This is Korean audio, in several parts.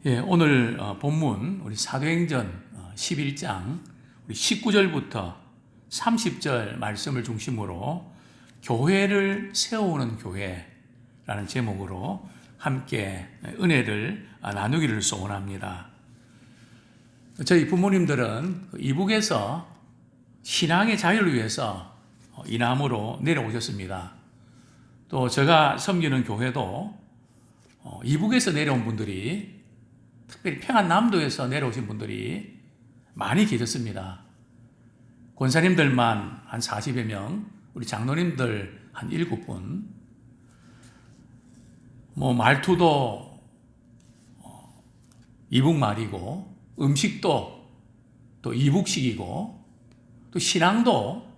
예, 오늘 본문 우리 사도행전 11장 우리 19절부터 30절 말씀을 중심으로 교회를 세우는 교회라는 제목으로 함께 은혜를 나누기를 소원합니다. 저희 부모님들은 이북에서 신앙의 자유를 위해서 이남으로 내려오셨습니다. 또 제가 섬기는 교회도 이북에서 내려온 분들이, 특별히 평안남도에서 내려오신 분들이 많이 계셨습니다. 권사님들만 한 40여 명, 우리 장로님들 한 7분, 말투도 이북말이고, 음식도 또 이북식이고, 또 신앙도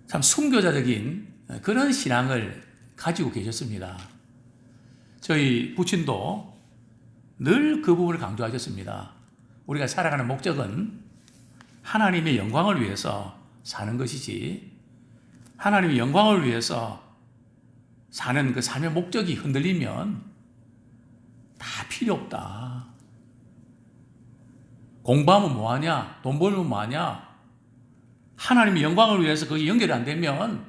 참 순교자적인 그런 신앙을 가지고 계셨습니다. 저희 부친도 늘 그 부분을 강조하셨습니다. 우리가 살아가는 목적은 하나님의 영광을 위해서 사는 것이지, 하나님의 영광을 위해서 사는 그 삶의 목적이 흔들리면 다 필요 없다. 공부하면 뭐하냐? 돈 벌면 뭐하냐? 하나님의 영광을 위해서 그게 연결이 안 되면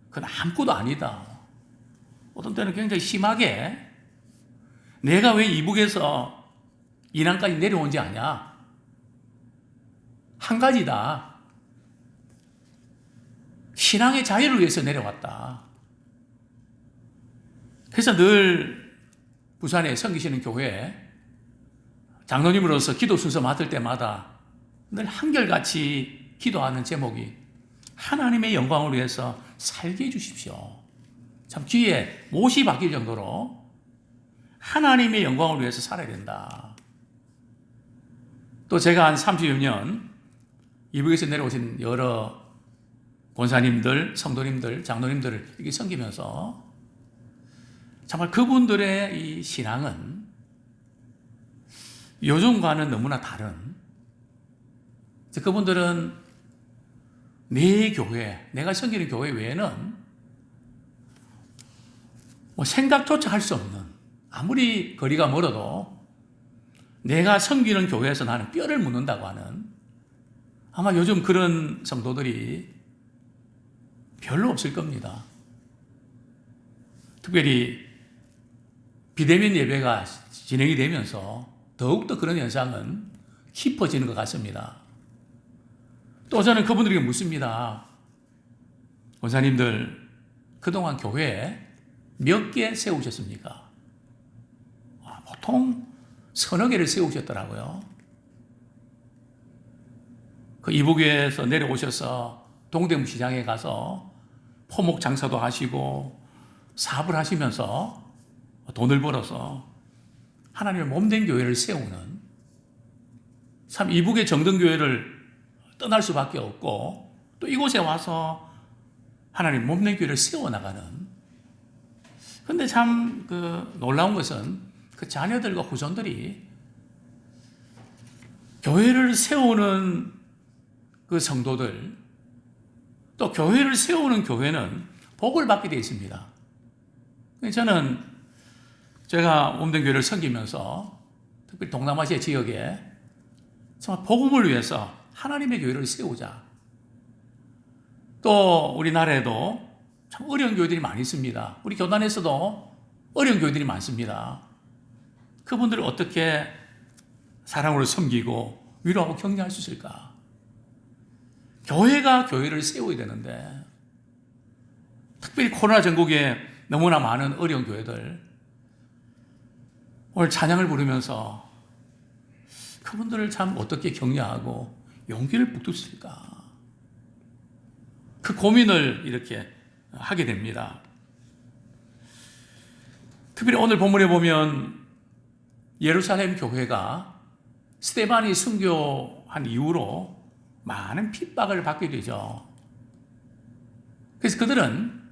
그건 아무것도 아니다. 어떤 때는 굉장히 심하게 내가 왜 이북에서 이남까지 내려온지 아냐? 한 가지다. 신앙의 자유를 위해서 내려왔다. 그래서 늘 부산에 섬기시는 교회 장로님으로서 기도 순서 맡을 때마다 늘 한결같이 기도하는 제목이 하나님의 영광을 위해서 살게 해주십시오. 참 귀에 못이 박힐 정도로 하나님의 영광을 위해서 살아야 된다. 또 제가 한 30여 년 이북에서 내려오신 여러 권사님들, 성도님들, 장로님들을 이렇게 섬기면서 정말 그분들의 이 신앙은 요즘과는 너무나 다른, 그분들은 내 교회, 내가 섬기는 교회 외에는 생각조차 할 수 없는, 아무리 거리가 멀어도 내가 섬기는 교회에서 나는 뼈를 묻는다고 하는, 아마 요즘 그런 성도들이 별로 없을 겁니다. 특별히 비대면 예배가 진행이 되면서 더욱더 그런 현상은 깊어지는 것 같습니다. 또 저는 그분들에게 묻습니다. 권사님들, 그동안 교회에 몇 개 세우셨습니까? 보통 서너 개를 세우셨더라고요. 그 이북에서 내려오셔서 동대문 시장에 가서 포목 장사도 하시고 사업을 하시면서 돈을 벌어서 하나님의 몸된 교회를 세우는, 참 이북의 정든교회를 떠날 수밖에 없고 또 이곳에 와서 하나님 몸된 교회를 세워나가는. 그런데 참 놀라운 것은 그 자녀들과 후손들이 교회를 세우는 그 성도들, 또 교회를 세우는 교회는 복을 받게 되어 있습니다. 저는 제가 몸된 교회를 섬기면서 특히 동남아시아 지역에 정말 복음을 위해서 하나님의 교회를 세우자. 또 우리나라에도 참 어려운 교회들이 많이 있습니다. 우리 교단에서도 어려운 교회들이 많습니다. 그분들을 어떻게 사랑으로 섬기고 위로하고 격려할 수 있을까? 교회가 교회를 세워야 되는데, 특별히 코로나 전국에 너무나 많은 어려운 교회들, 오늘 찬양을 부르면서 그분들을 참 어떻게 격려하고 용기를 북돋을까? 그 고민을 이렇게 하게 됩니다. 특별히 오늘 본문에 보면 예루살렘 교회가 스데반이 순교한 이후로 많은 핍박을 받게 되죠. 그래서 그들은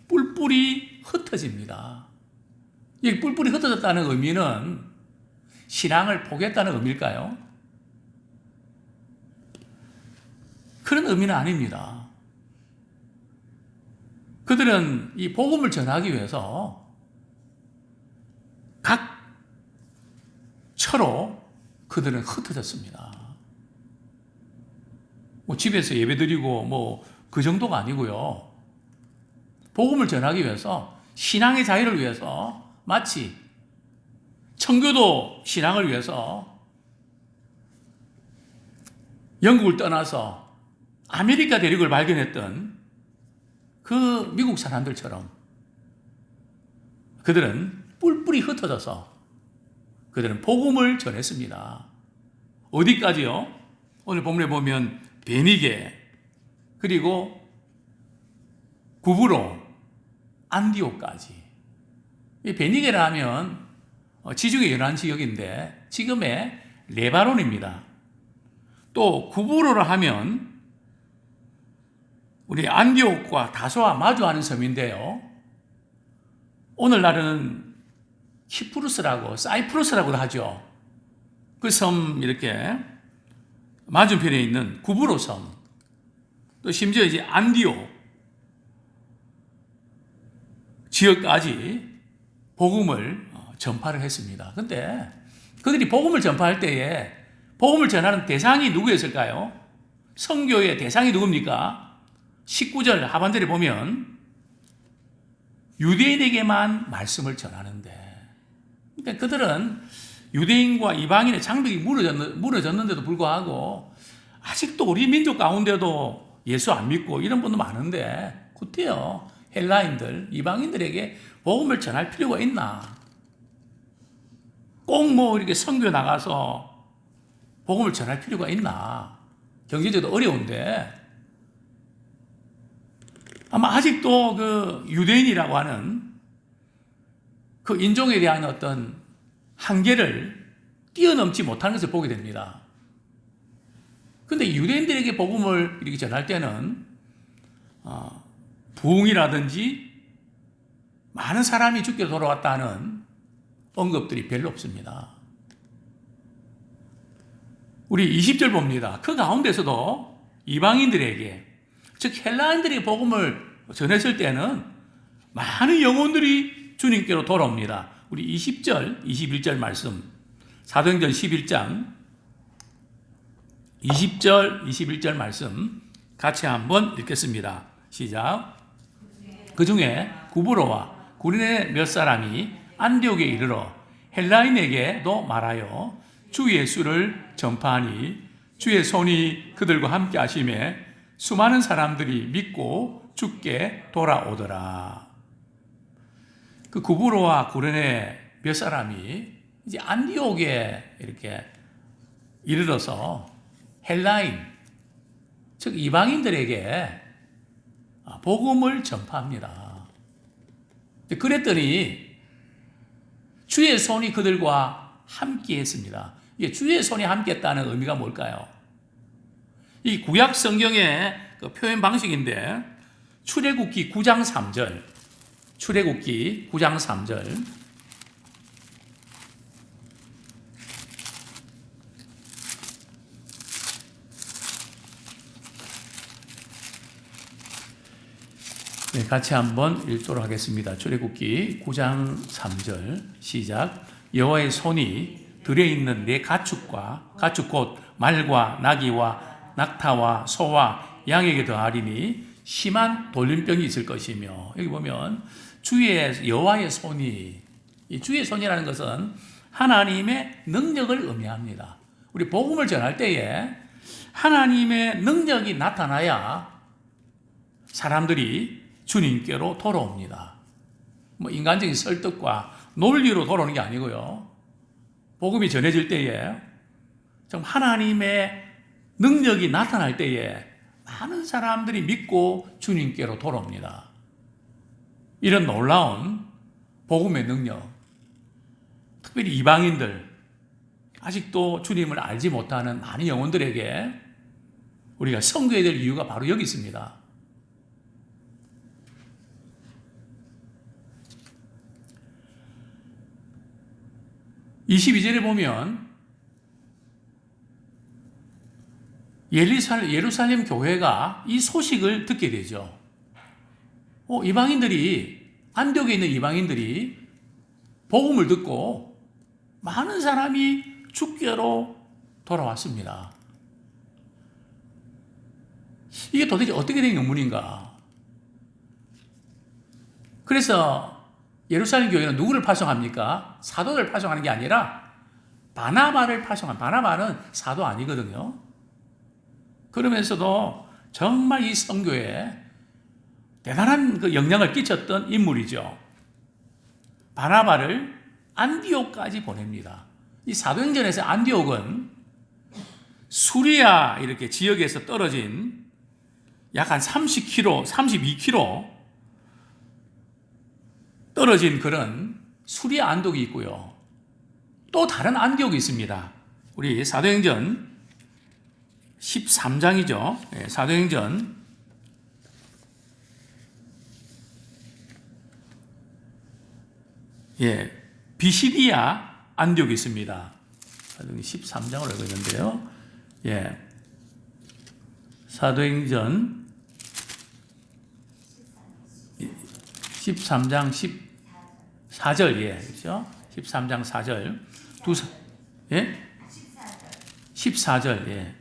뿔뿔이 흩어집니다. 이 뿔뿔이 흩어졌다는 의미는 신앙을 포기했다는 의미일까요? 그런 의미는 아닙니다. 그들은 이 복음을 전하기 위해서 서로 그들은 흩어졌습니다. 뭐 집에서 예배드리고 뭐 그 정도가 아니고요. 복음을 전하기 위해서, 신앙의 자유를 위해서, 마치 청교도 신앙을 위해서 영국을 떠나서 아메리카 대륙을 발견했던 그 미국 사람들처럼 그들은 뿔뿔이 흩어져서 그들은 복음을 전했습니다. 어디까지요? 오늘 본문에 보면 베니게, 그리고 구브로, 안디옥까지. 이 베니게라 하면 지중해 연안 지역인데 지금의 레바논입니다. 또 구브로라 하면 우리 안디옥과 다소와 마주하는 섬인데요. 오늘날은 키프루스라고, 사이프러스라고도 하죠. 그 섬 이렇게 맞은편에 있는 구브로 섬, 또 심지어 이제 안디옥 지역까지 복음을 전파를 했습니다. 근데 그들이 복음을 전파할 때에 복음을 전하는 대상이 누구였을까요? 선교의 대상이 누굽니까? 19절 하반절에 보면 유대인에게만 말씀을 전하는데, 그러니까 그들은 유대인과 이방인의 장벽이 무너졌는데도 불구하고 아직도 우리 민족 가운데도 예수 안 믿고 이런 분도 많은데 그때요, 헬라인들, 이방인들에게 복음을 전할 필요가 있나? 꼭 뭐 이렇게 선교 나가서 복음을 전할 필요가 있나? 경제적으로 어려운데 아마 아직도 그 유대인이라고 하는 그 인종에 대한 어떤 한계를 뛰어넘지 못하는 것을 보게 됩니다. 근데 유대인들에게 복음을 이렇게 전할 때는 부흥이라든지 많은 사람이 죽게 돌아왔다는 언급들이 별로 없습니다. 우리 20절 봅니다. 그 가운데서도 이방인들에게, 즉 헬라인들에게 복음을 전했을 때는 많은 영혼들이 주님께로 돌아옵니다. 우리 20절, 21절 말씀, 사도행전 11장 20절, 21절 말씀 같이 한번 읽겠습니다. 시작. 그 중에 구브로와 구린의 몇 사람이 안디옥에 이르러 헬라인에게도 말하여 주 예수를 전파하니 주의 손이 그들과 함께 하심에 수많은 사람들이 믿고 주께 돌아오더라. 그 구브로와 구린의 몇 사람이 이제 안디옥에 이렇게 이르러서 헬라인, 즉 이방인들에게 복음을 전파합니다. 그랬더니 주의 손이 그들과 함께 했습니다. 이게 주의 손이 함께 했다는 의미가 뭘까요? 이 구약 성경의 그 표현 방식인데 출애굽기 9장 3절, 출애굽기 9장 3절, 네, 같이 한번 읽도록 하겠습니다. 출애굽기 9장 3절 시작. 여호와의 손이 들에 있는 내 가축과 가축 곧 말과 나귀와 낙타와 소와 양에게 더하리니 심한 돌림병이 있을 것이며, 여기 보면 주의 여호와의 손이, 이 주의 손이라는 것은 하나님의 능력을 의미합니다. 우리 복음을 전할 때에 하나님의 능력이 나타나야 사람들이 주님께로 돌아옵니다. 뭐 인간적인 설득과 논리로 돌아오는 게 아니고요. 복음이 전해질 때에 좀 하나님의 능력이 나타날 때에 많은 사람들이 믿고 주님께로 돌아옵니다. 이런 놀라운 복음의 능력, 특별히 이방인들, 아직도 주님을 알지 못하는 많은 영혼들에게 우리가 선교해야 될 이유가 바로 여기 있습니다. 22절에 보면 예루살렘 교회가 이 소식을 듣게 되죠. 이방인들이, 안디옥에 있는 이방인들이 복음을 듣고 많은 사람이 주께로 돌아왔습니다. 이게 도대체 어떻게 된 의문인가? 그래서 예루살렘 교회는 누구를 파송합니까? 사도를 파송하는 게 아니라 바나바를 파송합니다. 바나바는 사도 아니거든요. 그러면서도 정말 이 선교에 대단한 그 영향을 끼쳤던 인물이죠. 바나바를 안디옥까지 보냅니다. 이 사도행전에서 안디옥은 수리아 이렇게 지역에서 떨어진 약 한 30km, 32km 떨어진 그런 수리아 안디옥이 있고요. 또 다른 안디옥이 있습니다. 우리 사도행전 13장이죠. 사도행전 비시디아 안디옥이 있습니다. 13장을 알고 있는데요. 사도행전 13장 14절, 그렇죠? 13장 4절. 14절,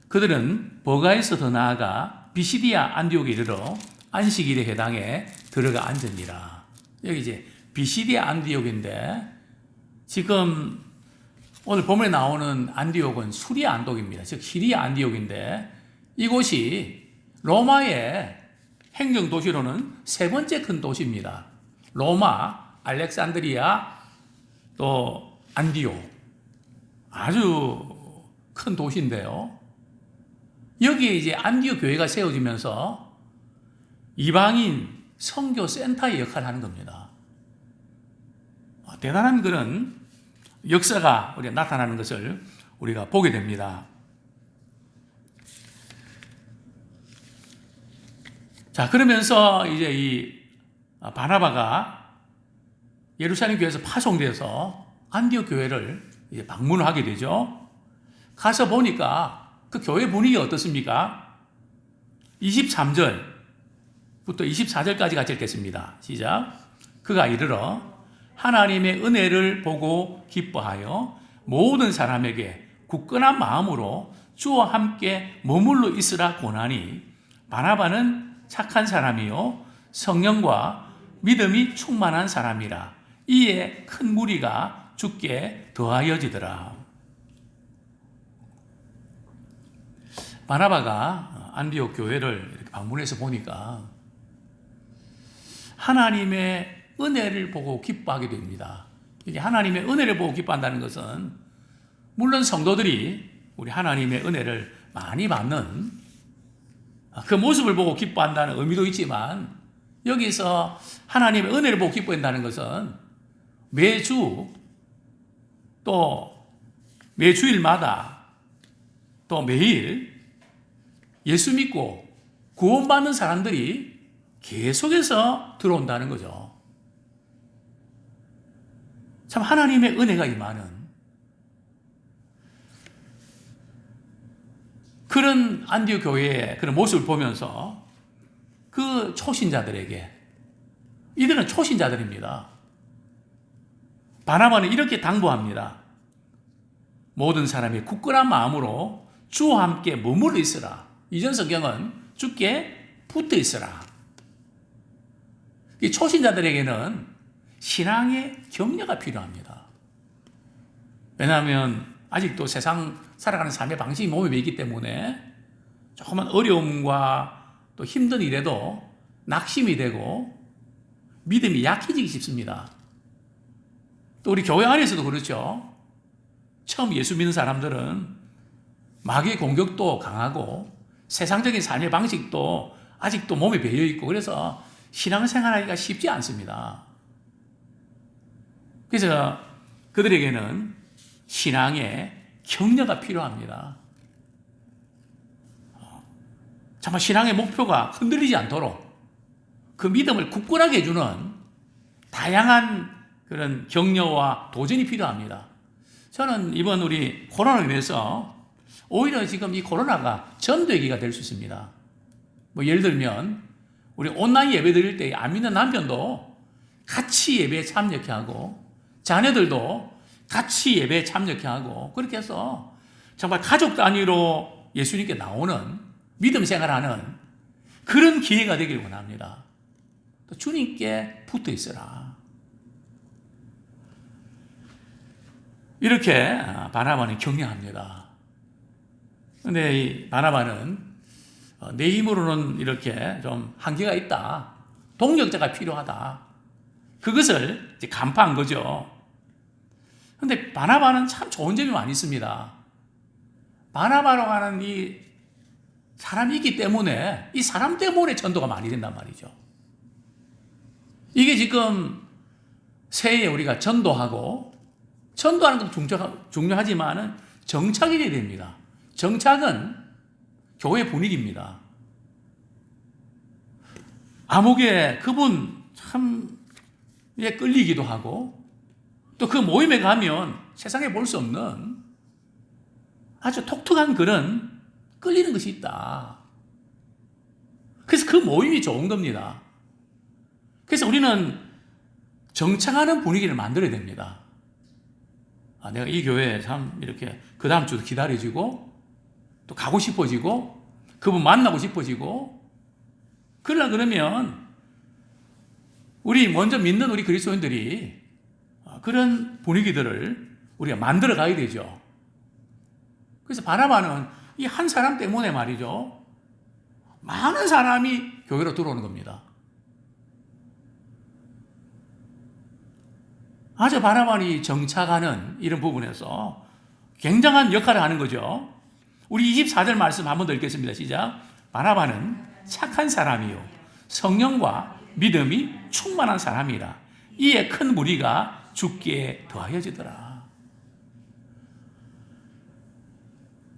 그들은 버가에서 더 나아가 비시디아 안디옥에 이르러 안식일의 회당에 들어가 앉으니라. 여기 이제 비시디아 안디옥인데, 지금 오늘 본문에 나오는 안디옥은 수리아 안디옥입니다. 즉 시리아 안디옥인데, 이곳이 로마의 행정 도시로는 세 번째 큰 도시입니다. 로마, 알렉산드리아, 또 안디옥. 아주 큰 도시인데요. 여기에 이제 안디옥 교회가 세워지면서 이방인 선교 센터의 역할을 하는 겁니다. 대단한 그런 역사가 우리가 나타나는 것을 우리가 보게 됩니다. 자, 그러면서 이제 이 바나바가 예루살렘 교회에서 파송돼서 안디옥 교회를 이제 방문을 하게 되죠. 가서 보니까 그 교회 분위기가 어떻습니까? 23절부터 24절까지 같이 읽겠습니다. 시작. 그가 이르러 하나님의 은혜를 보고 기뻐하여 모든 사람에게 굳건한 마음으로 주와 함께 머물러 있으라 권하니, 바나바는 착한 사람이요 성령과 믿음이 충만한 사람이라. 이에 큰 무리가 주께 더하여지더라. 바나바가 안디옥 교회를 이렇게 방문해서 보니까 하나님의 은혜를 보고 기뻐하게 됩니다. 이게 하나님의 은혜를 보고 기뻐한다는 것은 물론 성도들이 우리 하나님의 은혜를 많이 받는 그 모습을 보고 기뻐한다는 의미도 있지만, 여기서 하나님의 은혜를 보고 기뻐한다는 것은 매주 또 매주일마다 또 매일 예수 믿고 구원받는 사람들이 계속해서 들어온다는 거죠. 참 하나님의 은혜가 임하는 그런 안디옥 교회의 그런 모습을 보면서 그 초신자들에게, 이들은 초신자들입니다. 바나바는 이렇게 당부합니다. 모든 사람이 굳건한 마음으로 주와 함께 머물러 있으라. 이전 성경은 주께 붙어 있으라. 이 초신자들에게는 신앙의 격려가 필요합니다. 왜냐하면 아직도 세상 살아가는 삶의 방식이 몸에 배이기 때문에 조그만 어려움과 또 힘든 일에도 낙심이 되고 믿음이 약해지기 쉽습니다. 또 우리 교회 안에서도 그렇죠. 처음 예수 믿는 사람들은 마귀의 공격도 강하고 세상적인 삶의 방식도 아직도 몸에 배어 있고, 그래서 신앙생활하기가 쉽지 않습니다. 그래서 그들에게는 신앙의 격려가 필요합니다. 정말 신앙의 목표가 흔들리지 않도록 그 믿음을 굳건하게 해주는 다양한 그런 격려와 도전이 필요합니다. 저는 이번 우리 코로나로 인해서 오히려 지금 이 코로나가 전도기가 될 수 있습니다. 뭐 예를 들면 우리 온라인 예배 드릴 때 안 믿는 남편도 같이 예배에 참여케 하고, 자녀들도 같이 예배에 참여케 하고 그렇게 해서 정말 가족 단위로 예수님께 나오는 믿음 생활하는 그런 기회가 되기를 원합니다. 또 주님께 붙어 있어라. 이렇게 바나바는 격려합니다. 그런데 이 바나바는 내 힘으로는 이렇게 좀 한계가 있다. 동력자가 필요하다. 그것을 이제 간파한 거죠. 그런데 바나바는 참 좋은 점이 많이 있습니다. 바나바라고 하는 이 사람이 있기 때문에 이 사람 때문에 전도가 많이 된단 말이죠. 이게 지금 새해에 우리가 전도하고 전도하는 것도 중요하지만 정착이 돼야 됩니다. 정착은 교회 분위기입니다. 암흑에 그분 참 끌리기도 하고 또 그 모임에 가면 세상에 볼 수 없는 아주 독특한 그런 끌리는 것이 있다. 그래서 그 모임이 좋은 겁니다. 그래서 우리는 정착하는 분위기를 만들어야 됩니다. 내가 이 교회에 참 이렇게 그 다음 주도 기다려지고 또 가고 싶어지고 그분 만나고 싶어지고 그러면 우리 먼저 믿는 우리 그리스도인들이 그런 분위기들을 우리가 만들어 가야 되죠. 그래서 바나바는 이 한 사람 때문에 말이죠. 많은 사람이 교회로 들어오는 겁니다. 아주 바나바니 정착하는 이런 부분에서 굉장한 역할을 하는 거죠. 우리 24절 말씀 한번 더 읽겠습니다. 시작. 바나바는 착한 사람이요 성령과 믿음이 충만한 사람이라. 이에 큰 무리가 죽게 더하여지더라.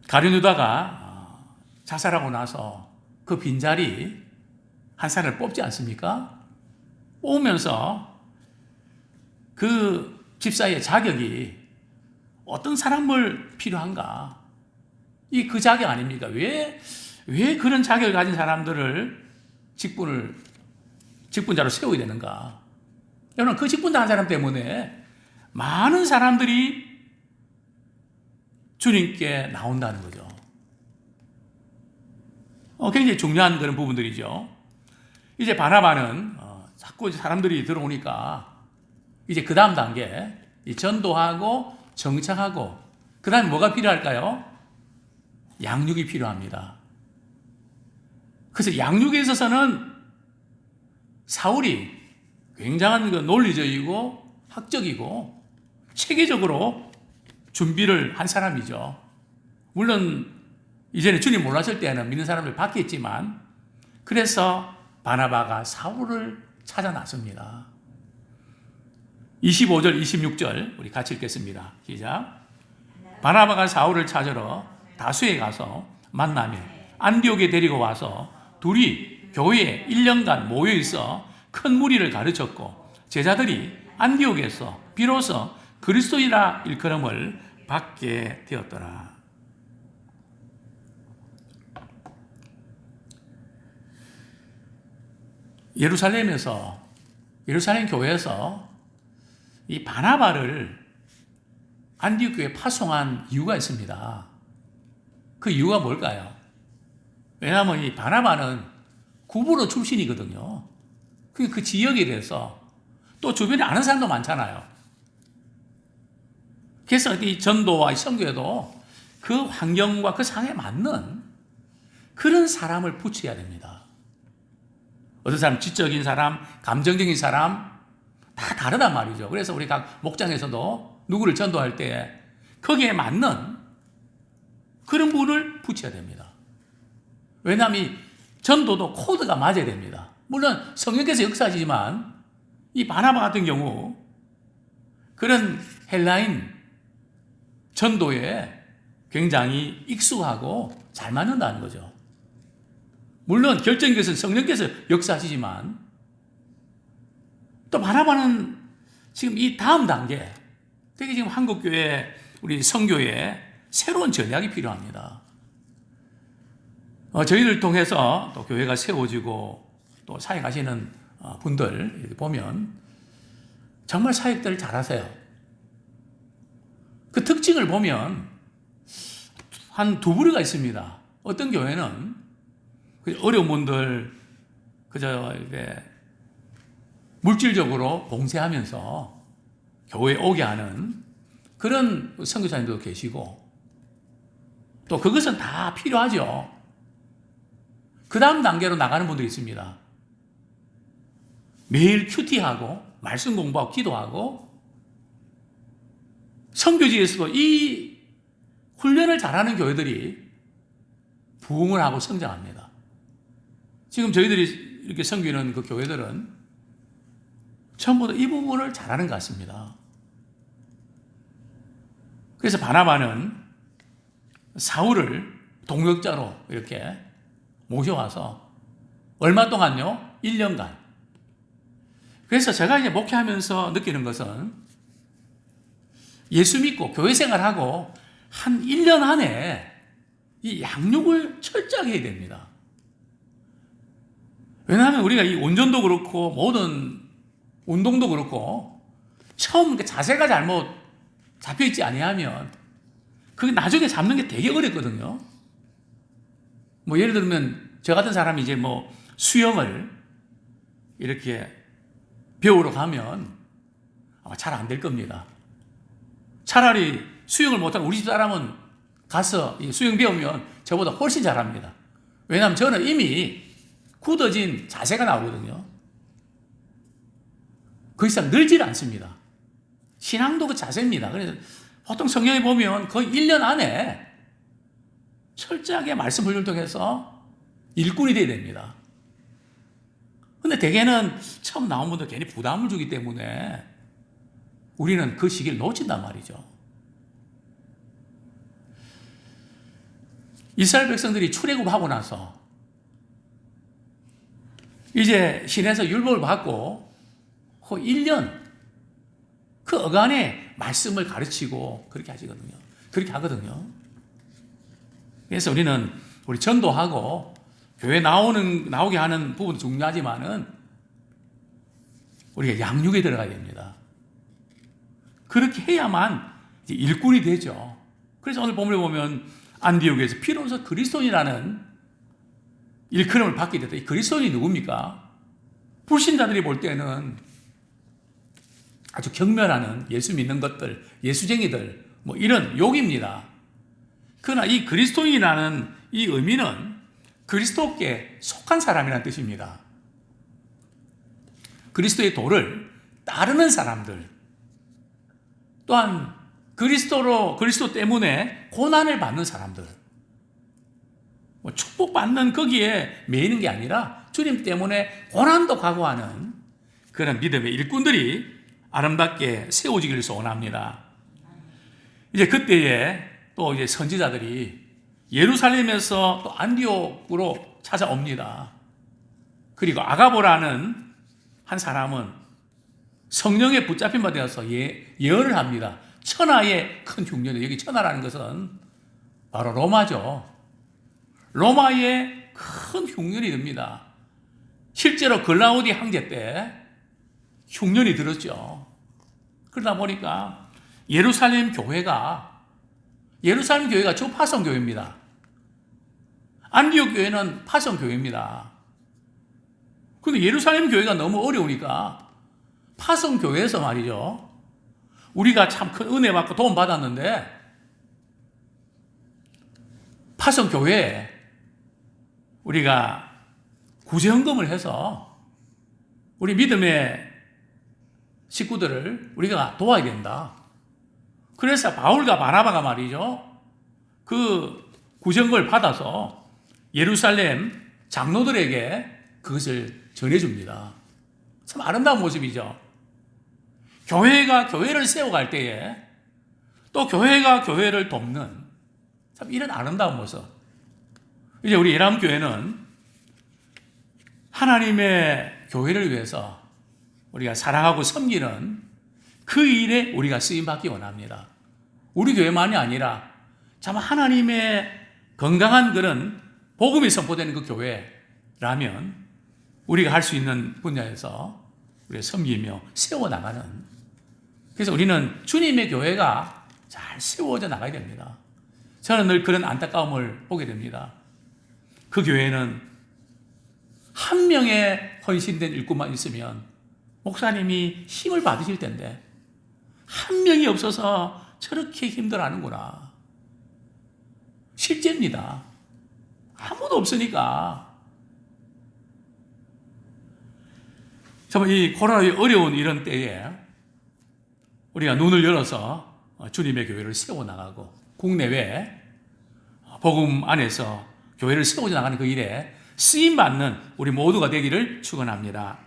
가룟 유다가 자살하고 나서 그 빈자리 한 사람을 뽑지 않습니까? 뽑으면서 그 집사의 자격이 어떤 사람을 필요한가? 이 그 자격 아닙니까? 왜 그런 자격을 가진 사람들을 직분자로 세워야 되는가? 여러분, 그 직분자 한 사람 때문에 많은 사람들이 주님께 나온다는 거죠. 굉장히 중요한 그런 부분들이죠. 이제 바나바는 자꾸 사람들이 들어오니까 이제 그 다음 단계, 전도하고 정착하고 그 다음에 뭐가 필요할까요? 양육이 필요합니다. 그래서 양육에 있어서는 사울이 굉장한 그 논리적이고 학적이고 체계적으로 준비를 한 사람이죠. 물론 이전에 주님 몰랐을 때는 믿는 사람을 바뀌었지만 그래서 바나바가 사울을 찾아 나섭니다. 25절, 26절 우리 같이 읽겠습니다. 시작. 바나바가 사울을 찾으러 다수에 가서 만나며 안디옥에 데리고 와서 둘이 교회에 1년간 모여 있어 큰 무리를 가르쳤고 제자들이 안디옥에서 비로소 그리스도이라 일컬음을 받게 되었더라. 예루살렘 교회에서 이 바나바를 안디옥 교회에 파송한 이유가 있습니다. 그 이유가 뭘까요? 왜냐하면 이 바나바는 구브로 출신이거든요. 그 지역에 대해서 또 주변에 아는 사람도 많잖아요. 그래서 이 전도와 선교에도 그 환경과 그 상황에 맞는 그런 사람을 붙여야 됩니다. 어떤 사람 지적인 사람, 감정적인 사람 다 다르단 말이죠. 그래서 우리 각 목장에서도 누구를 전도할 때 거기에 맞는 그런 분을 붙여야 됩니다. 왜냐하면 이 전도도 코드가 맞아야 됩니다. 물론 성령께서 역사하시지만 이 바나바 같은 경우 그런 헬라인 전도에 굉장히 익숙하고 잘 맞는다는 거죠. 물론 결정인 것은 성령께서 역사하시지만 또 바나바는 지금 이 다음 단계, 특히 지금 한국교회 우리 선교에 새로운 전략이 필요합니다. 저희를 통해서 또 교회가 세워지고 또 사역하시는 분들 이렇게 보면 정말 사역들을 잘하세요. 특징을 보면 한 두 부류가 있습니다. 어떤 교회는 어려운 분들 그저 이렇게 물질적으로 봉쇄하면서 교회에 오게 하는 그런 선교사님도 계시고, 또 그것은 다 필요하죠. 그 다음 단계로 나가는 분들이 있습니다. 매일 큐티하고 말씀 공부하고 기도하고 선교지에서도 이 훈련을 잘하는 교회들이 부흥을 하고 성장합니다. 지금 저희들이 이렇게 섬기는 그 교회들은 전부 다 이 부분을 잘하는 것 같습니다. 그래서 바나바는 사울을 동역자로 이렇게 모셔와서 얼마 동안요? 1년간. 그래서 제가 이제 목회하면서 느끼는 것은 예수 믿고 교회 생활하고 한 1년 안에 이 양육을 철저하게 해야 됩니다. 왜냐하면 우리가 이 온전도 그렇고 모든 운동도 그렇고 처음 자세가 잘못 잡혀있지 아니하면 그게 나중에 잡는 게 되게 어렵거든요. 뭐 예를 들면 저 같은 사람이 이제 뭐 수영을 이렇게 배우러 가면 아마 잘 안 될 겁니다. 차라리 수영을 못하는 우리 집 사람은 가서 수영 배우면 저보다 훨씬 잘합니다. 왜냐하면 저는 이미 굳어진 자세가 나오거든요. 그 이상 늘질 않습니다. 신앙도 그 자세입니다. 그래서 보통 성경에 보면 거의 1년 안에 철저하게 말씀 훈련을 통해서 일꾼이 돼야 됩니다. 근데 대개는 처음 나온 분들 괜히 부담을 주기 때문에 우리는 그 시기를 놓친단 말이죠. 이스라엘 백성들이 출애굽하고 나서 이제 신에서 율법을 받고 1년 그 어간에 말씀을 가르치고 그렇게 하시거든요. 그렇게 하거든요. 그래서 우리 전도하고 교회 나오게 하는 부분도 중요하지만은 우리가 양육에 들어가야 됩니다. 그렇게 해야만 이제 일꾼이 되죠. 그래서 오늘 본문에 보면 안디옥에서 비로소 그리스도인이라는 일컬음을 받게 됐다. 이 그리스도인이 누굽니까? 불신자들이 볼 때는 아주 경멸하는 예수 믿는 것들, 예수쟁이들, 뭐 이런 욕입니다. 그러나 이 그리스도인이라는 이 의미는 그리스도께 속한 사람이라는 뜻입니다. 그리스도의 도를 따르는 사람들, 또한 그리스도 때문에 고난을 받는 사람들, 뭐 축복받는 거기에 매이는 게 아니라 주님 때문에 고난도 각오하는 그런 믿음의 일꾼들이 아름답게 세워지기를 소원합니다. 이제 그때에 또 이제 선지자들이 예루살렘에서 또 안디옥으로 찾아옵니다. 그리고 아가보라는 한 사람은 성령에 붙잡힌 바 되어서 예언을 합니다. 천하의 큰 흉년이, 여기 천하라는 것은 바로 로마죠. 로마의 큰 흉년이 듭니다. 실제로 글라우디 황제 때 흉년이 들었죠. 그러다 보니까 예루살렘 교회가 주 파송교회입니다. 안디옥 교회는 파송교회입니다. 그런데 예루살렘 교회가 너무 어려우니까 파송교회에서 말이죠. 우리가 참 큰 은혜 받고 도움 받았는데 파송교회에 우리가 구제헌금을 해서 우리 믿음의 식구들을 우리가 도와야 된다. 그래서 바울과 바나바가 말이죠. 그 구제헌금을 받아서 예루살렘 장로들에게 그것을 전해줍니다. 참 아름다운 모습이죠. 교회가 교회를 세워갈 때에 또 교회가 교회를 돕는 참 이런 아름다운 모습. 이제 우리 예람교회는 하나님의 교회를 위해서 우리가 사랑하고 섬기는 그 일에 우리가 쓰임받기 원합니다. 우리 교회만이 아니라 참 하나님의 건강한 그런 복음이 선포되는 그 교회라면 우리가 할 수 있는 분야에서 우리가 섬기며 세워나가는, 그래서 우리는 주님의 교회가 잘 세워져 나가야 됩니다. 저는 늘 그런 안타까움을 보게 됩니다. 그 교회는 한 명의 헌신된 일꾼만 있으면 목사님이 힘을 받으실 텐데 한 명이 없어서 저렇게 힘들어하는구나. 실제입니다. 아무도 없으니까. 정말 이 코로나의 어려운 이런 때에 우리가 눈을 열어서 주님의 교회를 세워나가고 국내외 복음 안에서 교회를 세워나가는 그 일에 쓰임받는 우리 모두가 되기를 축원합니다.